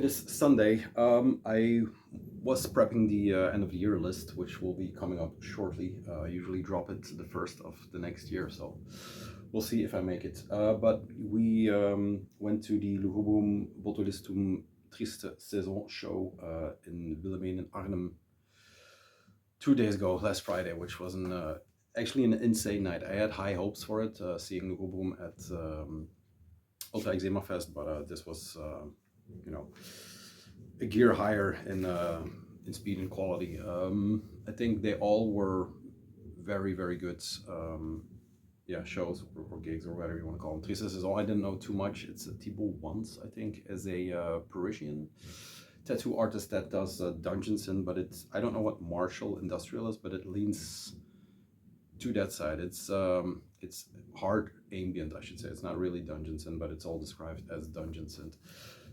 It is Sunday. I was prepping the end of the year list, which will be coming up shortly. I usually drop it the first of the next year, so we'll see if I make it. But we went to the Lugubrum Botulistum Triste Saison show in Willemijn in Arnhem 2 days ago, last Friday, which was actually an insane night. I had high hopes for it, seeing Lugubrum at AOTY Fest, but this was a gear higher in speed and quality. I think they all were very, very good shows or gigs or whatever you want to call them. Triste Saison, I didn't know too much. It's Thibaut Once, I think, as a Parisian tattoo artist that does dungeons in, but I don't know what martial industrial is, but it leans to that side. It's hard ambient, I should say. It's not really dungeons in, but it's all described as dungeons in.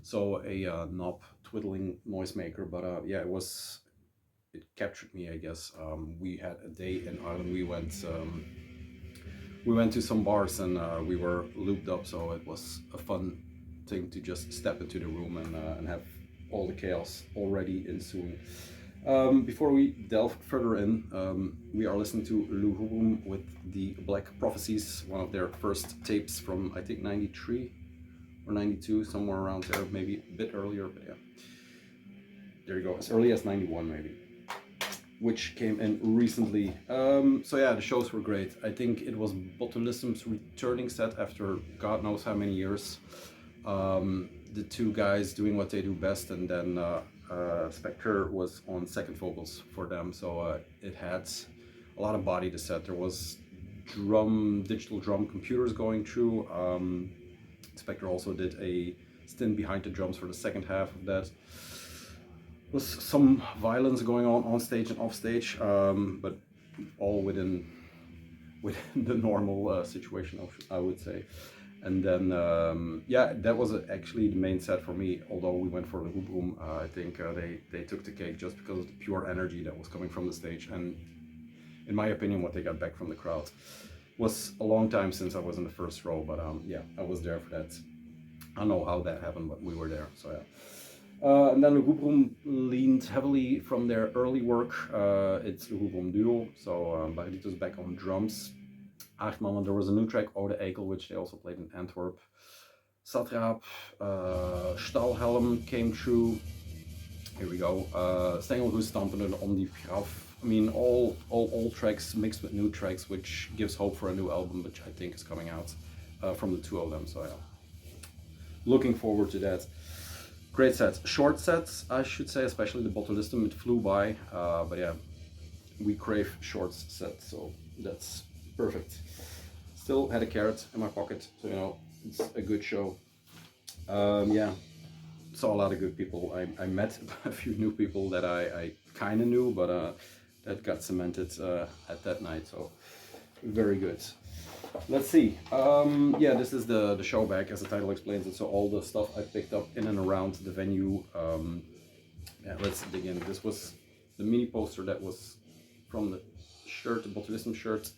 So a knob twiddling noisemaker, but it captured me, I guess. We had a day in Ireland. We went to some bars and we were looped up, so it was a fun thing to just step into the room and have all the chaos already ensuing. Before we delve further in, we are listening to Lugubrum with the Black Prophecies, one of their first tapes from, I think, 93 or 92, somewhere around there, maybe a bit earlier, but yeah. There you go, as early as 91 maybe, which came in recently. So yeah, the shows were great. I think it was Botulistum's returning set after God knows how many years. The two guys doing what they do best, and then Spectre was on second vocals for them, so it had a lot of body to set. There was digital drum computers going through. Spectre also did a stint behind the drums for the second half of that. There was some violence going on stage and off stage, but all within the normal situation, I would say. And then, that was actually the main set for me, although we went for the Lugubrum. I think they took the cake just because of the pure energy that was coming from the stage, and in my opinion, what they got back from the crowd. Was a long time since I was in the first row, but I was there for that. I don't know how that happened, but we were there, so yeah. And then Lugubrum leaned heavily from their early work. It's Lugubrum Duo, so Barlito's back on drums. Arhnem, and there was a new track, AOTY, which they also played in Antwerp. Satrap, Stalhelm came through. Here we go. Stengelgoed Stampen on die Graf. I mean, all old tracks mixed with new tracks, which gives hope for a new album, which I think is coming out from the two of them. So yeah, looking forward to that. Great sets, short sets, I should say, especially the Botulistum. It flew by, but yeah, we crave short sets, so that's perfect. Still had a carrot in my pocket, so it's a good show. Saw a lot of good people. I met a few new people that I kind of knew, but that got cemented at that night, so very good. Let's see. This is the Showbag, as the title explains it, so all the stuff I picked up in and around the venue. Let's dig in. This was the mini poster that was from the shirt, the Botulistum shirt.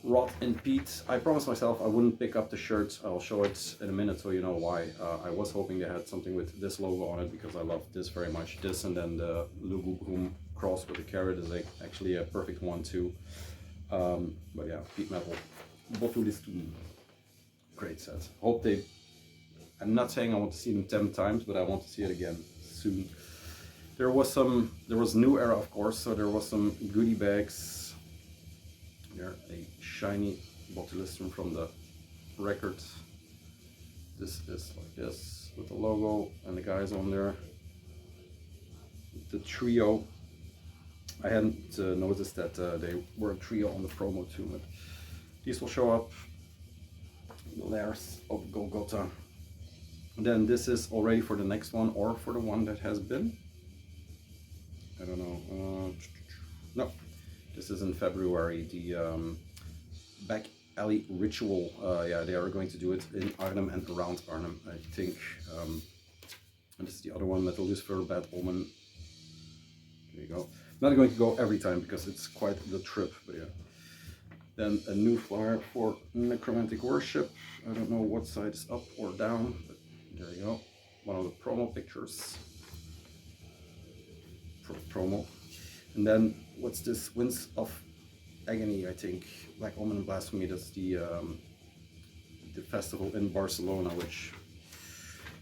Brown and Peat. I promised myself I wouldn't pick up the shirt. I'll show it in a minute so you know why. I was hoping they had something with this logo on it because I love this very much. This and then the Lugubrum cross with the carrot is actually a perfect one too. But yeah, Peat Metal. Botulistum. Great set. Hope they... I'm not saying I want to see them 10 times, but I want to see it again soon. There was New Era, of course, so there was some goodie bags. There, a shiny Botulistum from the record. This is like this with the logo and the guys on there. The trio. I hadn't noticed that they were a trio on the promo too, but these will show up. The layers of Golgotha. And then this is already for the next one or for the one that has been. I don't know. No. This is in February, the Back Alley Ritual. They are going to do it in Arnhem and around Arnhem, I think. And this is the other one, Metal Lucifer, Bad Omen. There you go. Not going to go every time because it's quite the trip, but yeah. Then a new flyer for Necromantic Worship. I don't know what side is up or down, but there you go. one of the promo pictures. Promo. And then what's this? Winds of Agony, I think. Black Omen and Blasphemy. That's the festival in Barcelona, which,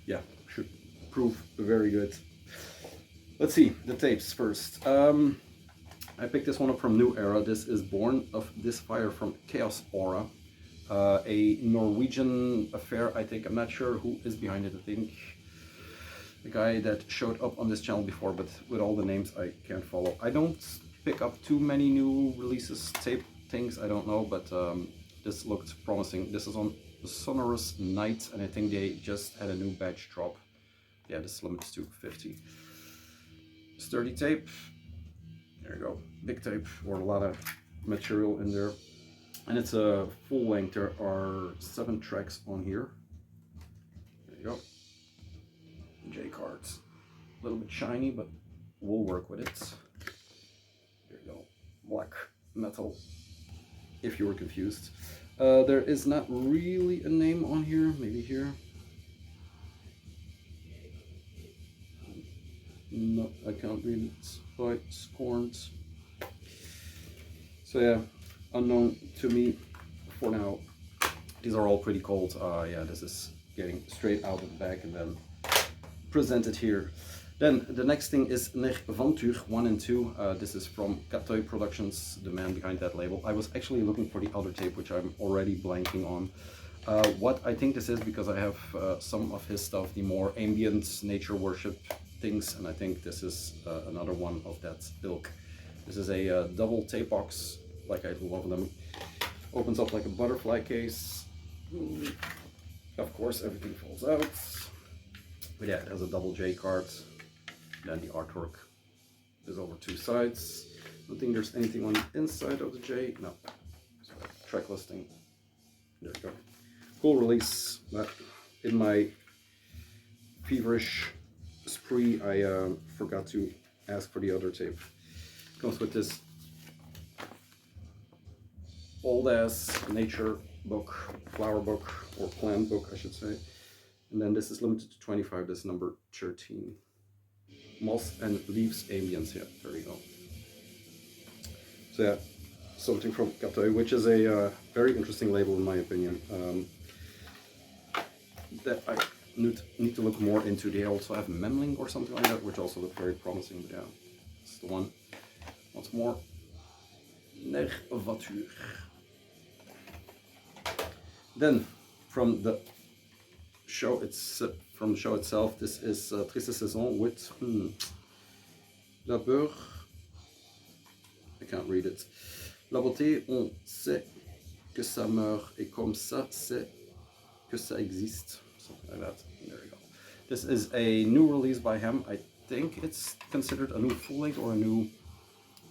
yeah, should prove very good. Let's see the tapes first. I picked this one up from New Era. This is Born of This Fire from Chaos Aura, a Norwegian affair, I think. I'm not sure who is behind it. I think the guy that showed up on this channel before, but with all the names I can't follow. I don't pick up too many new releases, tape things, I don't know, but this looked promising. This is on the Sonorous Night, and I think they just had a new batch drop. Yeah, this limits to 50. Sturdy tape. There you go. Big tape, or a lot of material in there. And it's a full length. There are 7 tracks on here. There you go. J cards. A little bit shiny, but we'll work with it. There you go. Black metal, if you were confused. There is not really a name on here. Maybe here. No, I can't read it. Quite scorned. So yeah, unknown to me for now. These are all pretty cold. Yeah, this is getting straight out of the bag and then presented here. Then the next thing is Nerventure 1 and 2. This is from AOTY Productions, the man behind that label. I was actually looking for the other tape, which I'm already blanking on. What I think this is, because I have some of his stuff, the more ambient nature worship things, and I think this is another one of that ilk. This is a double tape box, like I love them. Opens up like a butterfly case. Of course, everything falls out. But yeah, it has a double J card. Then the artwork is over 2 sides. I don't think there's anything on the inside of the J. No. So, track listing. There you go. Cool release. But in my feverish spree, I forgot to ask for the other tape. Comes with this old ass nature book, flower book, or plant book, I should say. And then this is limited to 25. This is number 13. Moss and Leaves Ambience. Yeah, there you go. So yeah, something from AOTY, which is a very interesting label in my opinion. That I need to look more into. They also have Memling or something like that, which also look very promising. But yeah, it's the one. Once more, Nerventure. Then from the show itself, this is Triste Saison with La Beurre. I can't read it. La beauté, on sait que ça meurt, et comme ça, c'est que ça existe. Something like that. There you go. This is a new release by him. I think it's considered a new full length or a new.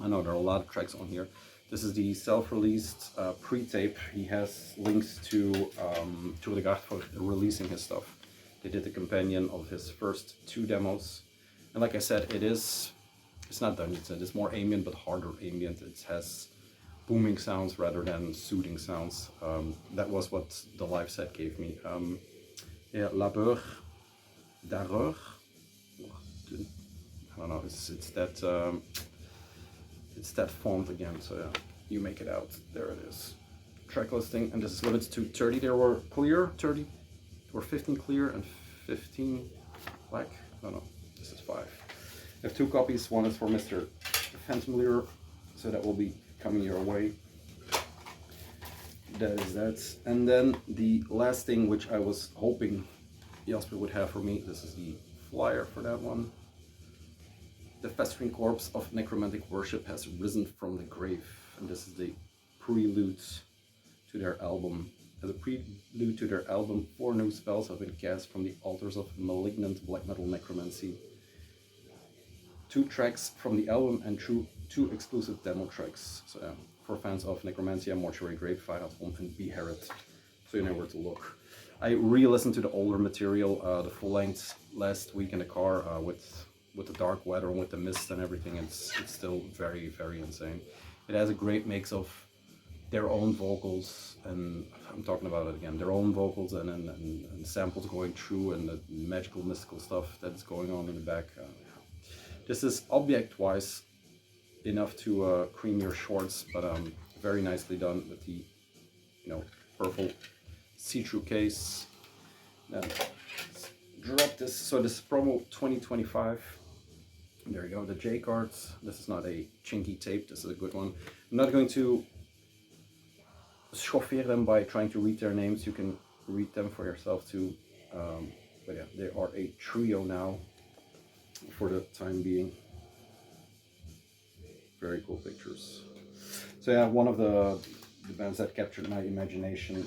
I know there are a lot of tracks on here. This is the self-released pre-tape. He has links to the guy for releasing his stuff. They did the companion of his first 2 demos. And like I said, it's not dungeon set, it's more ambient, but harder ambient. It has booming sounds rather than soothing sounds. That was what the live set gave me. Yeah, La Beurre d'Arreur. I don't know, it's that font again, so yeah, you make it out. There it is. Track listing, and this is limited to 30. There were clear 30. Or 15 clear and 15 black. No, this is 5. I have 2 copies. One is for Mr. Phantomleer, so that will be coming your way. That is that. And then the last thing, which I was hoping Jasper would have for me, this is the flyer for that one. The festering corpse of necromantic worship has risen from the grave, and this is the prelude to their album. As a prelude to their album, 4 new spells have been cast from the altars of malignant black metal necromancy. 2 tracks from the album and 2 exclusive demo tracks. So yeah, for fans of Necromantia, Mortuary Grave, Feyenoord and Beherit. So you know where to look. I re-listened to the older material, the full length, last week in the car with the dark weather and with the mist and everything. It's still very, very insane. It has a great mix of their own vocals, and I'm talking about it again, their own vocals and samples going through, and the magical, mystical stuff that's going on in the back. This is object-wise enough to cream your Švarc, but very nicely done with the, you know, purple see-through case. Then drop this. So this is promo 2025. There you go, the J cards. This is not a chinky tape, this is a good one. I'm not going to chauffeur them by trying to read their names. You can read them for yourself too. But yeah, they are a trio now for the time being. Very cool pictures. So yeah, one of the bands that captured my imagination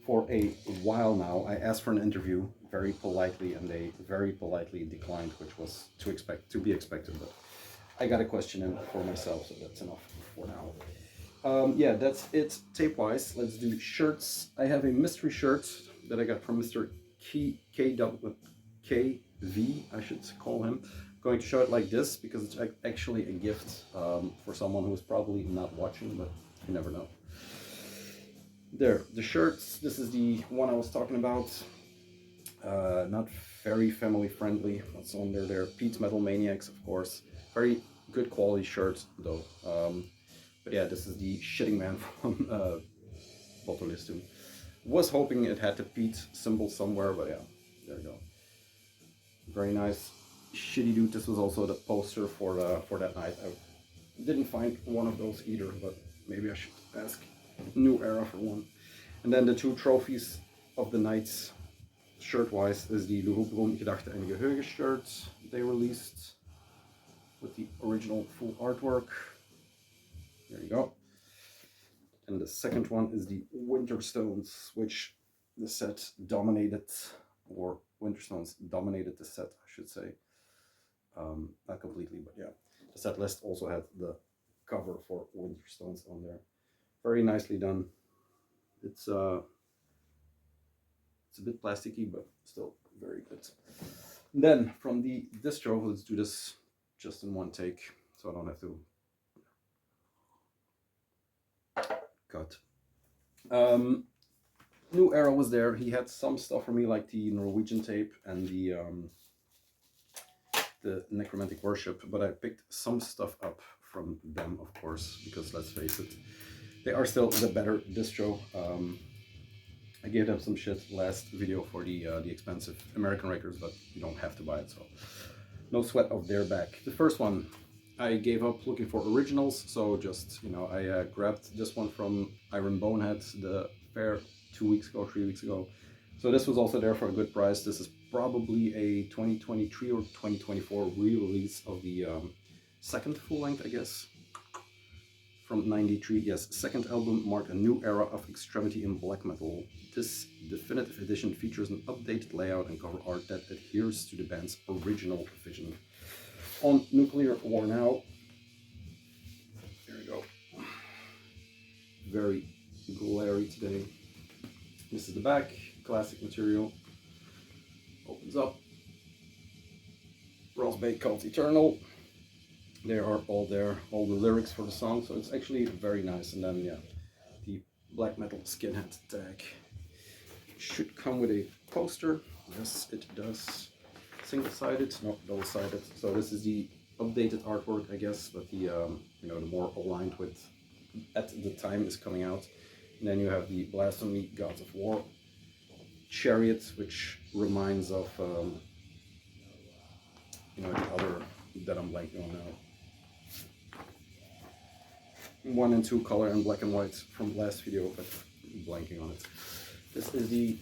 for a while now. I asked for an interview very politely, and they very politely declined, which was to be expected. But I got a question in for myself, so that's enough for now. Yeah, that's it tape-wise. Let's do shirts. I have a mystery shirt that I got from Mr. KV, I should call him. I'm going to show it like this because it's actually a gift for someone who's probably not watching, but you never know. There, the shirts. This is the one I was talking about. Not very family friendly. What's on there? They're Peat Metal Maniacs, of course. Very good quality shirt though. But yeah, this is the Shitting Man from Botulistum. Was hoping it had the Peat symbol somewhere, but yeah, there you go. Very nice. Shitty dude. This was also the poster for that night. I didn't find one of those either, but maybe I should ask New Era for one. And then the two trophies of the nights, shirt-wise, is the Lugubrum Gedachte en Geheuge shirt they released with the original full artwork. There you go. And the second one is the Winterstones, which the set dominated, or Winterstones dominated the set, I should say. Not completely, but yeah. The set list also had the cover for Winterstones on there. Very nicely done. It's a bit plasticky, but still very good. And then from the distro, let's do this just in one take, so I don't have to cut. New Era was there. He had some stuff for me, like the Norwegian tape and the Necromantic Worship, but I picked some stuff up from them, of course, because let's face it, they are still the better distro. I gave them some shit last video for the expensive American records, but you don't have to buy it, so no sweat off their back. The first one, I gave up looking for originals, so just, you know, I grabbed this one from Iron Bonehead, the fair 2 weeks ago, 3 weeks ago. So this was also there for a good price. This is probably a 2023 or 2024 re-release of the second full length, I guess, from '93. Yes, second album marked a new era of extremity in black metal. This definitive edition features an updated layout and cover art that adheres to the band's original vision. On Nuclear War Now, there we go. Very glary today. This is the back, classic material. Opens up. Frostbite Cult Eternal. They are all there, all the lyrics for the song, so it's actually very nice. And then, yeah, the black metal skinhead tag. It should come with a poster. Yes, it does. Single-sided, not double-sided. So this is the updated artwork, I guess, but the you know, the more aligned with at the time is coming out. And then you have the Blasphemy, Gods of War, Chariot, which reminds of you know, the other that I'm blanking on now. 1 and 2 color and black and white from last video, but I'm blanking on it. This is the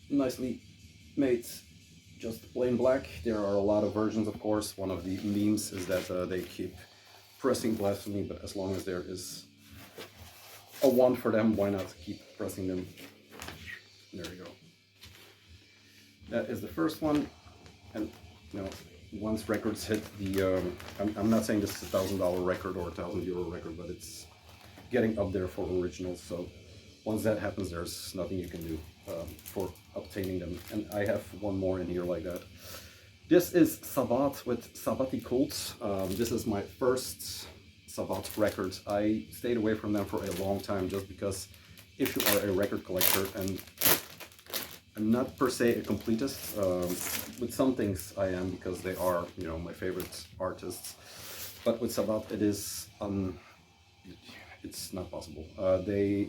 nicely made just plain black. There are a lot of versions, of course. One of the memes is that they keep pressing Blasphemy, but as long as there is a 1 for them, why not keep pressing them? There we go. That is the first one, and you know, once records hit the, I'm not saying this is a $1,000 record or a €1,000 record, but it's getting up there for originals. So once that happens, there's nothing you can do for obtaining them. And I have one more in here like that. This is Sabbath with Sabbati Cults. This is my first Sabbat records. I stayed away from them for a long time just because if you are a record collector, and I'm not per se a completist, with some things I am because they are, you know, my favorite artists, but with Sabbat it is it's not possible.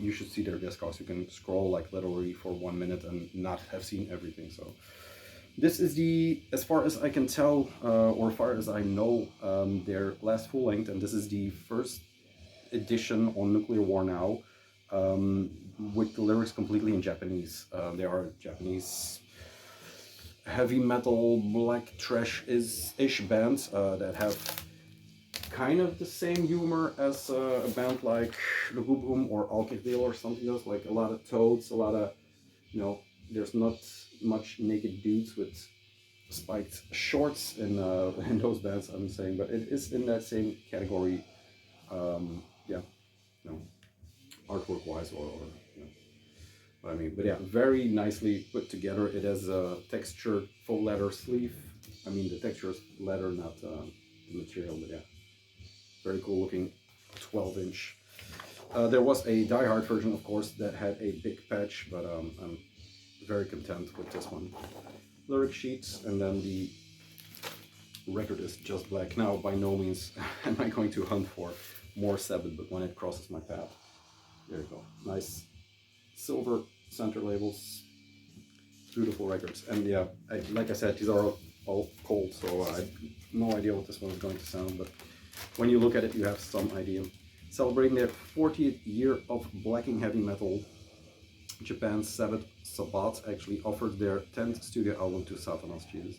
You should see their discogs. You can scroll like literally for 1 minute and not have seen everything. So this is the, as far as I can tell, or as far as I know, their last full length, and this is the first edition on Nuclear War Now, with the lyrics completely in Japanese. They are Japanese heavy metal, black trash-ish bands that have kind of the same humor as a band like Lugubrum or Alkerdeel or something else, like a lot of toads, a lot of, you know, there's not much naked dudes with spiked shorts in those bands, I'm saying, but it is in that same category, yeah, you know, artwork wise, or you know what I mean. But yeah, very nicely put together. It has a textured full leather sleeve. I mean, the texture is leather, not the material, but yeah, very cool looking 12-inch. There was a die-hard version, of course, that had a big patch, but I'm very content with this one. Lyric sheets, and then the record is just black. Now, by no means am I going to hunt for more Sabbath, but when it crosses my path, there you go. Nice silver center labels, beautiful records. And yeah, like I said, these are all cold, so I have no idea what this one is going to sound, but when you look at it, you have some idea. Celebrating their 40th year of blacking heavy metal, Japan's Sabbat actually offered their 10th studio album to Satanas Jesus.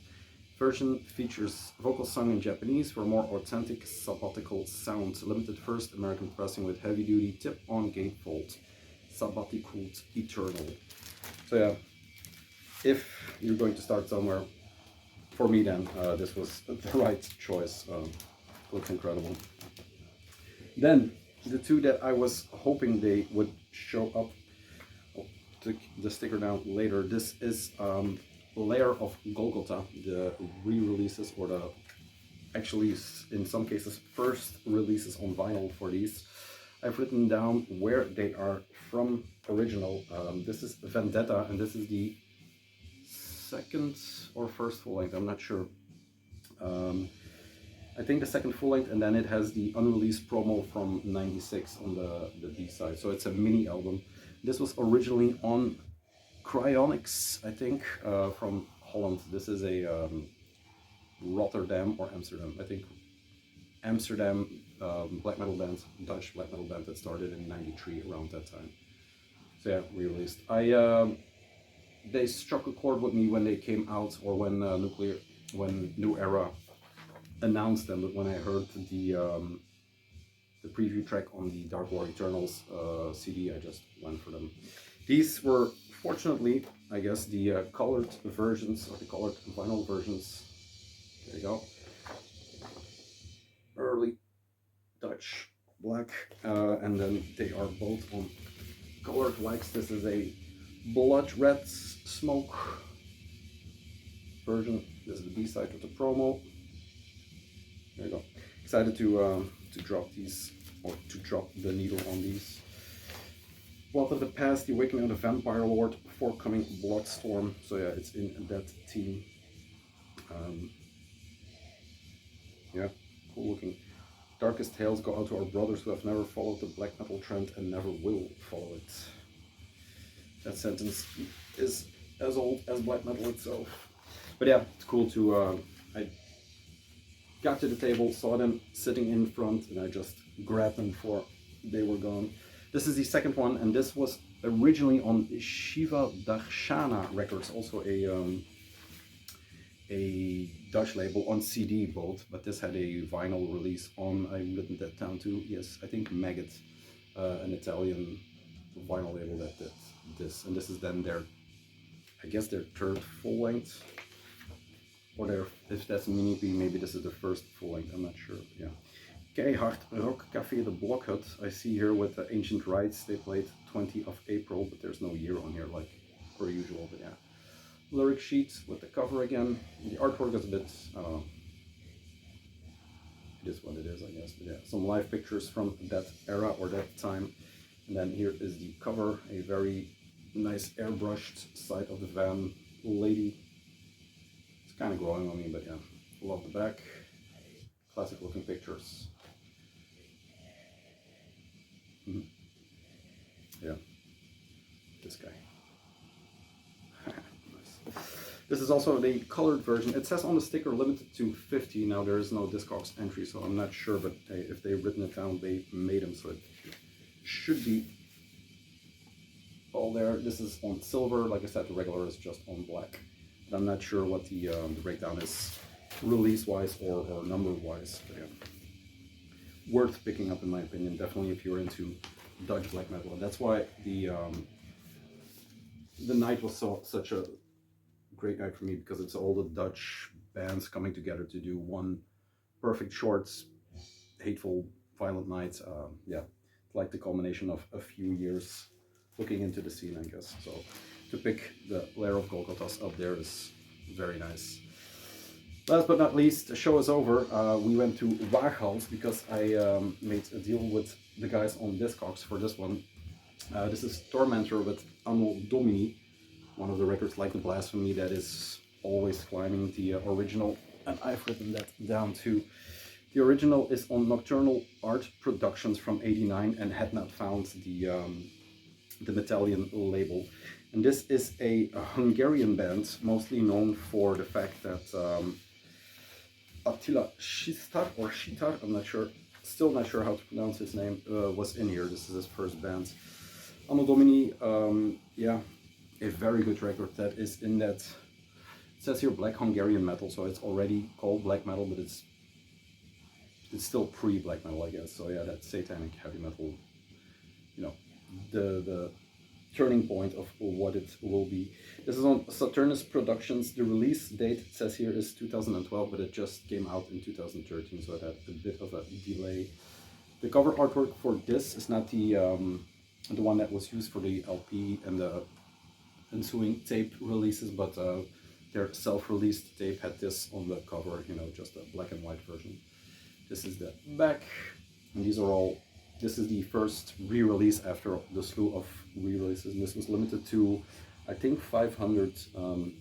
Version features vocals sung in Japanese for a more authentic Sabbatical sound. Limited first American pressing with heavy-duty tip-on gatefold. Sabbatical Eternal. So yeah, if you're going to start somewhere, for me then, this was the right choice. Looks incredible. Then, the two that I was hoping they would show up, I'll take the sticker down later. This is Layer of Golgotha, the re-releases, or the, actually in some cases, first releases on vinyl for these. I've written down where they are from original. This is Vendetta, and this is the second or first full length, I'm not sure. I think the second full length, and then it has the unreleased promo from '96 on the B side. So it's a mini album. This was originally on Cryonics, I think, from Holland. This is a Rotterdam or Amsterdam, I think Amsterdam black metal band, Dutch black metal band that started in '93, around that time. So yeah, re-released. They struck a chord with me when they came out, or when when New Era announced them. But when I heard the preview track on the Dark War Eternals CD, I just went for them. These were, fortunately, I guess, the colored versions, or the colored vinyl versions. There you go. Early Dutch black, and then they are both on colored wax. This is a blood red smoke version. This is the B-side with the promo. There you go. Excited to drop these, or to drop the needle on these. Blood of the Past, The Awakening of the Vampire Lord, Forthcoming Bloodstorm. So yeah, it's in that team. Yeah, cool looking. Darkest tales go out to our brothers who have never followed the black metal trend and never will follow it. That sentence is as old as black metal itself. But yeah, it's cool to, I got to the table, saw them sitting in front, and I just grabbed them before they were gone. This is the second one, and this was originally on Shiva Darshana Records, also a Dutch label, on CD both, but this had a vinyl release on, I've written that down too, yes, I think Maggot, an Italian vinyl label that did this, and this is then their, I guess, their third full length, or their, if that's a mini EP, maybe this is the first full length, I'm not sure, yeah. Keihard Rock Café de Blokhut, I see here with the Ancient Rites, they played 20th of April, but there's no year on here like per usual, but yeah. Lyric sheets with the cover again. The artwork is a bit, I don't know, it is what it is, I guess. But yeah, some live pictures from that era or that time. And then here is the cover, a very nice airbrushed side of the van lady. It's kind of growing on me, but yeah, love the back. Classic looking pictures. Yeah, this guy. Nice. This is also the colored version. It says on the sticker limited to 50. Now there is no Discogs entry, so I'm not sure, but hey, if they've written it down, they made them, so it should be all there. This is on silver. Like I said, the regular is just on black. But I'm not sure what the breakdown is release-wise or number-wise. But yeah, worth picking up in my opinion. Definitely if you're into Dutch black metal, and that's why the night was such a great night for me, because it's all the Dutch bands coming together to do one perfect short, hateful, violent night. Yeah, like the culmination of a few years looking into the scene, I guess. So to pick the Lair of Golgotha's up there is very nice. Last but not least, the show is over. We went to Vaal because I made a deal with the guys on Discogs for this one. This is Tormentor with Anno Domini, one of the records like the Blasphemy that is always climbing the original, and I've written that down too. The original is on Nocturnal Art Productions from '89 and had not found the Metallian label. And this is a Hungarian band, mostly known for the fact that Attila Shistar or Shitar, I'm not sure, still not sure how to pronounce his name, was in here. This is his first band. Anno Domini, yeah, a very good record that is in that, it says here black Hungarian metal, so it's already called black metal, but it's still pre-black metal, I guess. So yeah, that satanic heavy metal, you know, the turning point of what it will be. This is on Saturnus Productions. The release date, it says here, is 2012, but it just came out in 2013, so it had a bit of a delay. The cover artwork for this is not the one that was used for the LP and the ensuing tape releases, but their self-released tape had this on the cover, you know, just a black and white version. This is the back, and these are all, this is the first re-release after the slew of re-releases, and this was limited to, I think, 500, and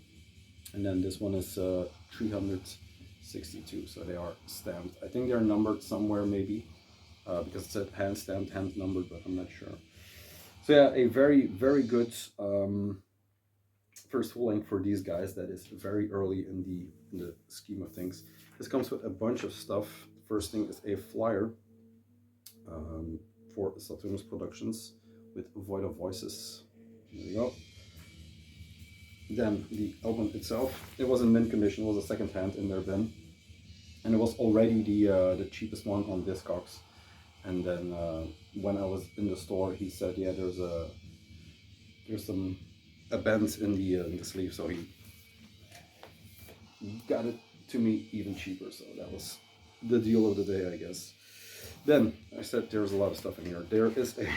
then this one is 362, so they are stamped. I think they're numbered somewhere, maybe, because it said hand stamped, hand numbered, but I'm not sure. So yeah, a very, very good first full length for these guys. That is very early in the scheme of things. This comes with a bunch of stuff. First thing is a flyer for Saturnus Productions with Void of Voices. There you go. Then the album itself. It was in mint condition. It was a second hand in their bin, and it was already the cheapest one on Discogs. And then when I was in the store, he said, yeah, there's a bend in the sleeve, so he got it to me even cheaper. So that was the deal of the day, I guess. Then I said there's a lot of stuff in here. There is a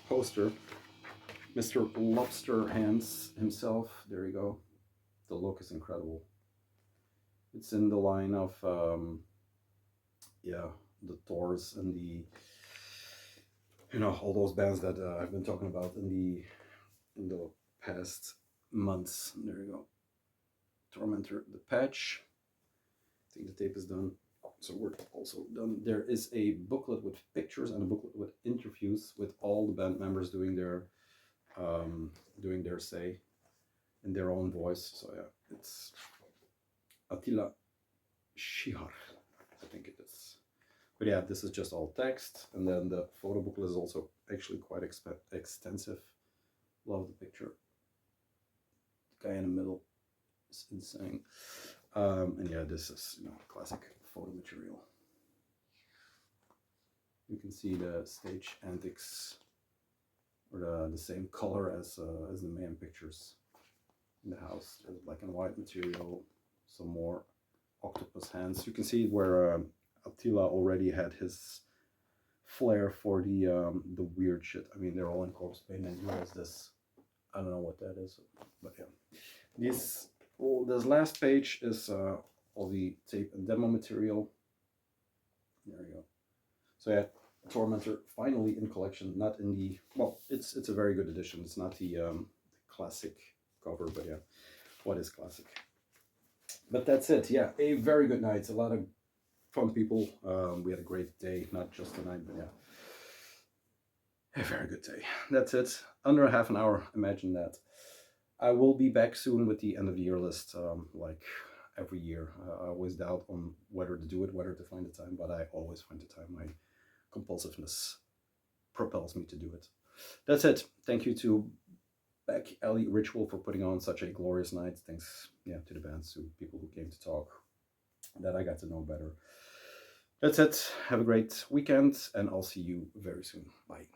poster, Mr. Lobster Hands himself. There you go. The look is incredible. It's in the line of yeah, the Thors and the, you know, all those bands that I've been talking about in the past months. There you go. Tormentor, the patch. I think the tape is done. So we're also done. There is a booklet with pictures and a booklet with interviews with all the band members doing their say in their own voice. So yeah, it's Attila Shihar, I think it is. But yeah, this is just all text, and then the photo booklet is also actually quite extensive. Love the picture. The guy in the middle is insane. And yeah, this is, you know, classic photo material. You can see the stage antics, or the same color as the main pictures in the house. There's black and white material, some more octopus hands. You can see where Attila already had his flair for the weird shit. I mean, they're all in corpse paint, and he has this, I don't know what that is, but yeah. This last page is all the tape and demo material. There you go. So yeah, Tormentor finally in collection, not in the, well, it's a very good edition. It's not the classic cover, but yeah, what is classic? But that's it. Yeah, a very good night. A lot of fun people. We had a great day, not just tonight, but yeah, a very good day. That's it. Under a half an hour. Imagine that. I will be back soon with the end of the year list, like every year. I always doubt on whether to do it, whether to find the time, but I always find the time. My compulsiveness propels me to do it. That's it. Thank you to Back Alley Ritual for putting on such a glorious night. Thanks, yeah, to the bands, to people who came to talk, that I got to know better. That's it. Have a great weekend, and I'll see you very soon. Bye.